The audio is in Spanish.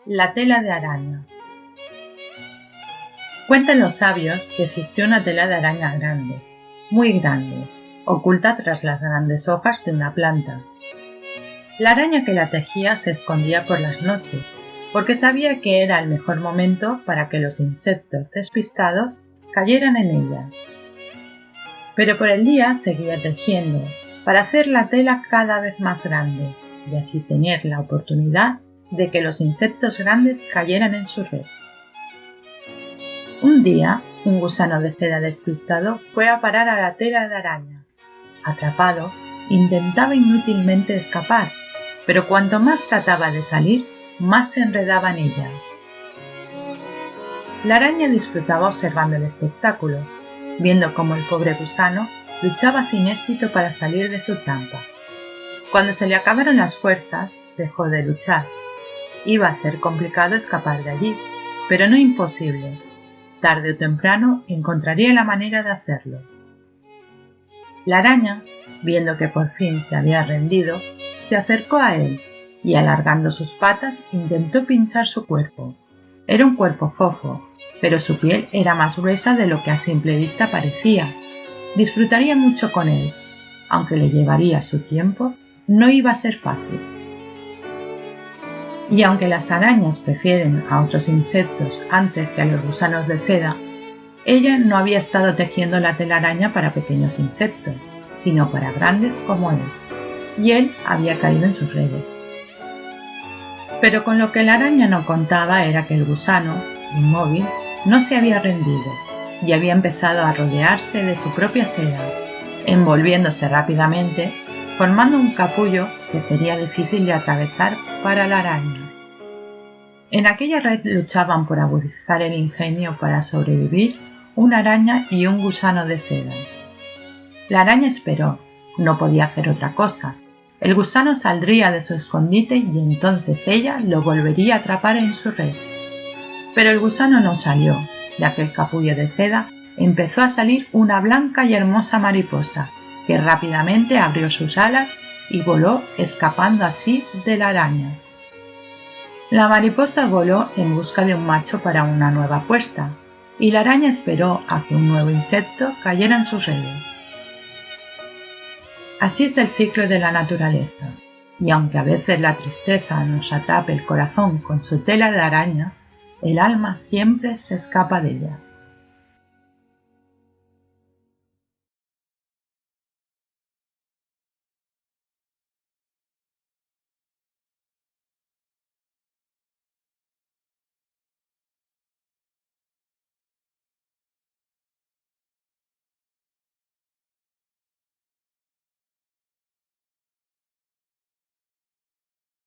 La tela de araña. Cuentan los sabios que existió una tela de araña grande, muy grande, oculta tras las grandes hojas de una planta. La araña que la tejía se escondía por las noches, porque sabía que era el mejor momento para que los insectos despistados cayeran en ella. Pero por el día seguía tejiendo, para hacer la tela cada vez más grande, y así tener la oportunidad de que los insectos grandes cayeran en su red. Un día, un gusano de seda despistado fue a parar a la tela de araña. Atrapado, intentaba inútilmente escapar, pero cuanto más trataba de salir, más se enredaba en ella. La araña disfrutaba observando el espectáculo, viendo cómo el pobre gusano luchaba sin éxito para salir de su trampa. Cuando se le acabaron las fuerzas, dejó de luchar. Iba a ser complicado escapar de allí, pero no imposible. Tarde o temprano encontraría la manera de hacerlo. La araña, viendo que por fin se había rendido, se acercó a él y alargando sus patas intentó pinchar su cuerpo. Era un cuerpo fofo, pero su piel era más gruesa de lo que a simple vista parecía. Disfrutaría mucho con él, aunque le llevaría su tiempo, no iba a ser fácil. Y aunque las arañas prefieren a otros insectos antes que a los gusanos de seda, ella no había estado tejiendo la telaraña para pequeños insectos, sino para grandes como él, y él había caído en sus redes. Pero con lo que la araña no contaba era que el gusano, inmóvil, no se había rendido y había empezado a rodearse de su propia seda, envolviéndose rápidamente, formando un capullo que sería difícil de atravesar para la araña. En aquella red luchaban por agudizar el ingenio para sobrevivir una araña y un gusano de seda. La araña esperó, no podía hacer otra cosa. El gusano saldría de su escondite y entonces ella lo volvería a atrapar en su red. Pero el gusano no salió. De aquel capullo de seda empezó a salir una blanca y hermosa mariposa, que rápidamente abrió sus alas y voló, escapando así de la araña. La mariposa voló en busca de un macho para una nueva puesta, y la araña esperó a que un nuevo insecto cayera en sus redes. Así es el ciclo de la naturaleza, y aunque a veces la tristeza nos atrape el corazón con su tela de araña, el alma siempre se escapa de ella.